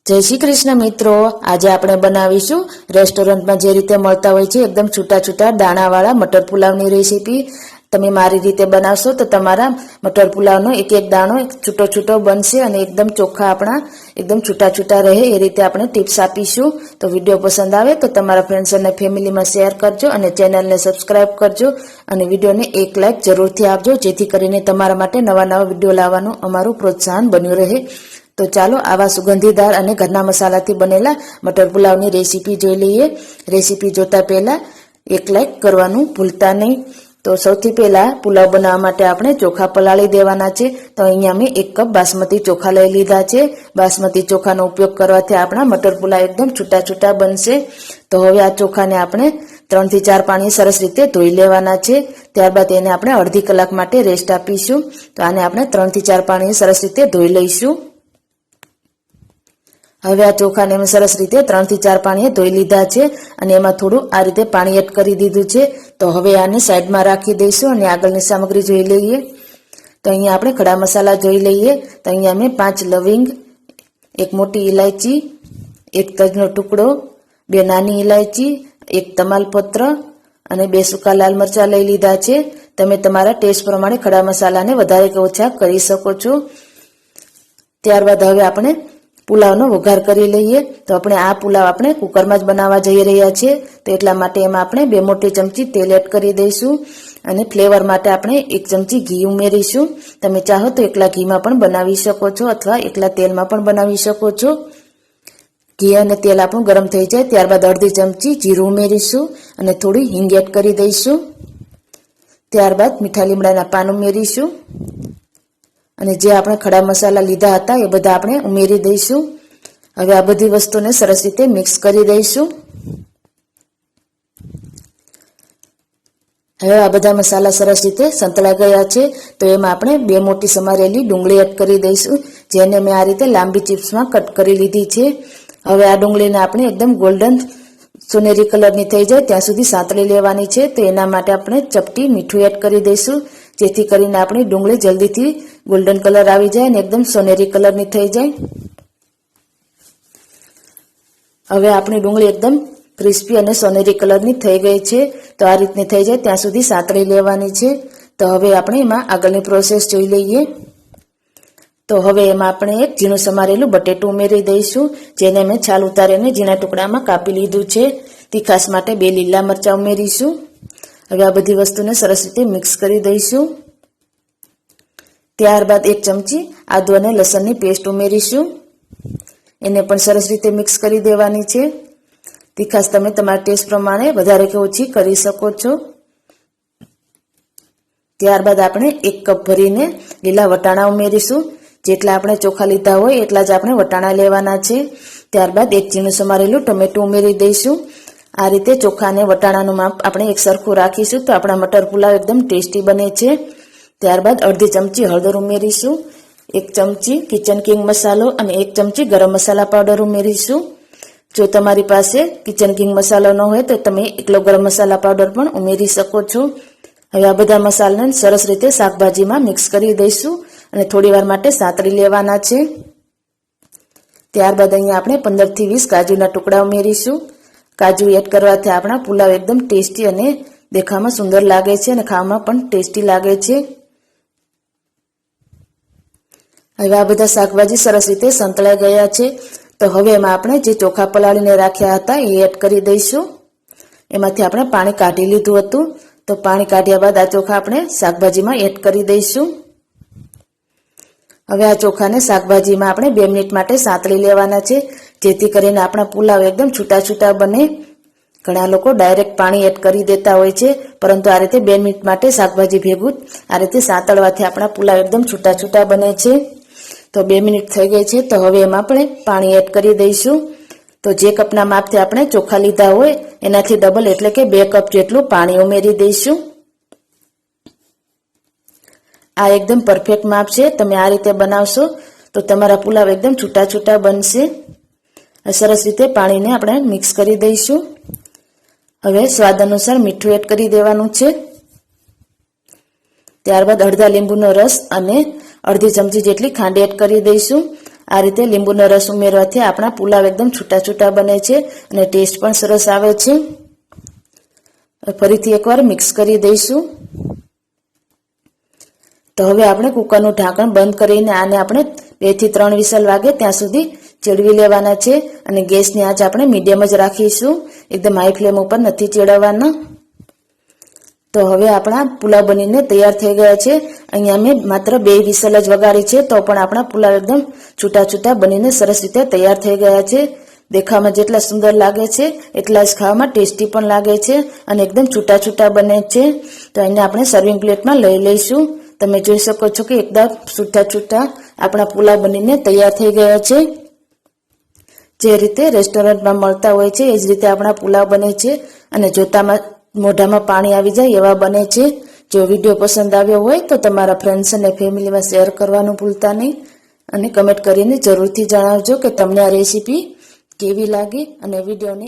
जय श्री कृष्ण मित्रों, आज આપણે બનાવીશું રેસ્ટોરન્ટમાં જે રીતે મળતા હોય છે એકદમ છૂટા છૂટા દાણાવાળા મટર પુલાવની રેસીપી। તમે મારી રીતે બનાવશો તો તમારા મટર પુલાવનો એક એક દાણો છૂટો છૂટો બનશે અને એકદમ ચોખ્ખા આપણા એકદમ છૂટા છૂટા રહે એ રીતે આપણે ટિપ્સ આપીશું। તો વિડિયો પસંદ આવે તો તમારા ફ્રેન્ડ્સ અને ફેમિલીમાં શેર કરજો અને ચેનલને સબસ્ક્રાઇબ કરજો અને વિડિયોને એક લાઈક જરૂરથી આપજો જેથી કરીને તમારા માટે નવા નવા વિડિયો લાવવાનું અમારું પ્રોત્સાહન બન્યું રહે। तो चलो आवा सुगंधीदार अने घरना मसालाथी बनेला मटर पुलावनी रेसीपी जोई लईए। रेसीपी जोता पहेला एक लाइक करवानुं भूलता नहीं। तो सौथी पहेला पुलाव बनाववा माटे आपणे चोखा पलाळी देवाना छे। तो अहींया मैं 1 कप बासमती चोखा लई लीधा छे। बासमती चोखानो उपयोग करवाथी आपणा मटर पुलाव एकदम छूटा छूटा बनशे। तो हवे आ चोखाने आपणे 3 થી 4 पाणी सरस रीते धोई लेवाना छे। त्यारबाद एने आपणे अर्धी कलाक माटे रेस्ट आपीशुं। तो आने आपणे 3 થી 4 पाणी सरस रीते धोई लईशुं। હવે આ ચોખાને મેં સરસ રીતે 3 થી 4 પાણીએ ધોઈ લીધા છે અને એમાં થોડું આ રીતે પાણી એડ કરી દીધું છે। તો હવે આને સાઈડમાં રાખી દઈશું અને આગળની સામગ્રી જોઈ લઈએ। તો અહીંયા આપણે ખડા મસાલા જોઈ લઈએ। તો અહીંયા મેં 5 લવિંગ, 1 મોટી ઇલાયચી, 1 તજનો ટુકડો, 2 નાની ઇલાયચી, 1 તમાલપત્ર અને 2 સૂકા લાલ મરચાં લઈ લીધા છે। તમે તમારા ટેસ્ટ પ્રમાણે ખડા મસાલાને વધારે કે ઓછા કરી શકો છો। ત્યારબાદ હવે આપણે पुलावनो वघार करी लईए। तो अपने आ पुलाव अपने कुकर में ज बनावा जई रह्या छे। तो एटला माटे एमां आपणे 2 मोटी चमची तेल एड करी दईशुं अने फ्लेवर माटे आपणे 1 चमची घी उमेरीशुं। तमे चाहो तो एकला घी में पण बनावी शको छो अथवा एकला तेल में पण बनावी शको छो। घी अने तेल आपणुं गरम थई जाय त्यारबाद अर्धी चमची जीरुं उमेरीशुं अने थोड़ी हींग एड करी दईशुं। त्यारबाद मीठा લીમડાના पान उमेरीशुं અને જે આપણે ખડા મસાલા લીધા હતા એ બધા આપણે ઉમેરી દઈશું। હવે આ બધી વસ્તુને સરસ રીતે મિક્સ કરી દઈશું। હવે આ બધા મસાલા સરસ રીતે સંતળાઈ ગયા છે। તો એમાં આપણે 2 મોટી સમારેલી ડુંગળી એડ કરી દઈશું જેને મેં આ રીતે લાંબી ચિપ્સમાં કટ કરી લીધી છે। હવે આ ડુંગળીને આપણે એકદમ ગોલ્ડન સોનેરી કલરની થઈ જાય ત્યાં સુધી સાંતળી લેવાની છે। તો એના માટે આપણે ચપટી મીઠું એડ કરી દઈશું જેથી કરીને આપણી ડુંગળી જલ્દીથી गोल्डन कलर आवी जाए ने एकदम सोनेरी कलर नी थई जाए। हवे आपणी डुंगળી एकदम क्रिस्पी अने सोनेरी कलर नी थई गई छे। तो आ रीतनी थई जाए त्यां सुधी सातળી लेवानी छे। तो हवे आपणे एमां आगळनी प्रोसेस जोई लईए। तो हवे एमां आपणे एक झीणुं समारेલું बटेटું उमेरी दईशुं जेने मैं छाल उतारीने झीणा टुकडामां कापी लीधुं छे। तीखास माटे 2 લીલા મરચાં उमेरीशुं। हवे आ बधी वस्तुने सरस रीते मिक्स करी दईशुं। त्यारबाद 1 चमची आदू अने लसणनी पेस्ट उमेरीशुं। एने पण सरस रीते मिक्स करी देवानी छे। तीखास तमे तमारा टेस्ट प्रमाणे वधारे के ओછી करी शको छो। त्यारबाद आपणे 1 कप भरीने લીલા વટાણા उमेरीशुं। जेटला आपणे चोखा लीधा होय એટલા જ આપણે વટાણા લેવાના છે। ત્યારબાદ 1 ઝીણું સમારેલું ટમેટું ઉમેરી દઈશું। આ રીતે ચોખા અને વટાણાનું માપ આપણે એક સરખું રાખીશું તો આપણા મટર પુલાવ એકદમ ટેસ્ટી બને છે। त्यारबाद अर्धी चमची हळदर उमेरीशुं, 1 चमची किचन किंग मसालो अने 1 चमची गरम मसाला पाउडर उमेरीशुं। जो तमारी पासे किचन किंग मसालो न होय तो तमे एकलो गरम मसाला पाउडर पण उमेरी शको छो। हवे आ बधा मसालाने सरस रीते शाकभाजीमां मिक्स करी दईशुं अने थोड़ीवार माटे सातળી लेवाना छे। त्यारबाद अहींया आपणे 15 થી 20 काजूना टुकड़ा उमेरीशुं। काजू एड करवाथी आपणा पुलाव एकदम टेस्टी अने देखावामां सुंदर लागे छे अने खावामां पण टेस्टी लागे छे। હવે આ બધા શાકભાજી સરસ રીતે સંતળાઈ ગયા છે। તો હવે એમાં આપણે જે ચોખા પલાળીને રાખ્યા હતા એ એડ કરી દઈશું। એમાંથી આપણે પાણી કાઢી લીધું હતું। તો પાણી કાઢ્યા બાદ આ ચોખા આપણે શાકભાજીમાં એડ કરી દઈશું। હવે આ ચોખાને શાકભાજીમાં આપણે 2 મિનિટ માટે સાતળી લેવાના છે જેથી કરીને આપણા પુલાવ એકદમ છૂટા છૂટા બને। ઘણા લોકો ડાયરેક્ટ પાણી એડ કરી દેતા હોય છે પરંતુ આ રીતે 2 મિનિટ માટે શાકભાજી ભેગું આ રીતે સાતળવાથી આપણા પુલાવ એકદમ છૂટા છૂટા બને છે। तो 2 मिनिट थई गई है। तो हवे एमां आपणे पाणी एड करी दईशुं। तो जे कपना मापथी आपणे चोखा लीधा होय एनाथी डबल एटले के 2 कप जेटલું पाणी उमेरी दईशुं। आ एकदम परफेक्ट माप छे। तमे आ रीते बनावशो तो तमारा पुलाव एकदम छूटा छूटा बनशे। सरस रीते पाणीने आपणे मिक्स करी दईशुं। हवे स्वाद अनुसार मीठું एड करी देवानुं छे। त्यारबाद अर्धा લીંબુનો રસ અને अर्धी चमची जेटली खांड एड करी दईशुं। આ રીતે લીંબુનો રસ ઉમેરવાથી આપણા પુલાવ એકદમ છૂટા છૂટા બને છે અને ટેસ્ટ પણ સરસ આવે છે. ફરીથી એકવાર મિક્સ કરી દઈશું. તો હવે આપણે કુકરનું ઢાંકણ બંધ કરીને આને આપણે 2 થી 3 વિસલ વાગે ત્યાં સુધી ચેડવી લેવાના છે અને ગેસની આંચ આપણે મીડિયમ જ રાખીશું, એકદમ હાઈ ફ્લેમ ઉપર નથી ચેડવવાના. તો હવે આપણા પુલાવ બનીને તૈયાર થઈ ગયા છે. અહીંયા મેં માત્ર 2 વિસલ જ વગાડી છે તો પણ આપણા પુલાવ એકદમ છૂટા છૂટા બનીને સરસ રીતે તૈયાર થઈ ગયા છે. દેખાવામાં જેટલા સુંદર લાગે છે એટલા જ ખાવામાં ટેસ્ટી પણ લાગે છે અને એકદમ છૂટા છૂટા બને છે. તો એને આપણે સર્વિંગ પ્લેટમાં લઈ લઈશું. તમે જોઈ શકો છો કે એકદમ છૂટા છૂટા આપણા પુલાવ બનીને તૈયાર થઈ ગયા છે. જે રીતે રેસ્ટોરન્ટમાં મળતા હોય છે એ જ રીતે આપણા પુલાવ બને છે અને જોતામાં મોઢામાં પાણી આવી જાય એવા બને છે. જો વિડીયો પસંદ આવ્યો હોય તો તમારા ફ્રેન્ડ્સ અને ફેમિલીમાં શેર કરવાનું ભૂલતા નહીં અને કમેન્ટ કરીને જરૂરથી જણાવજો કે તમને આ રેસીપી કેવી લાગી અને વિડીયોને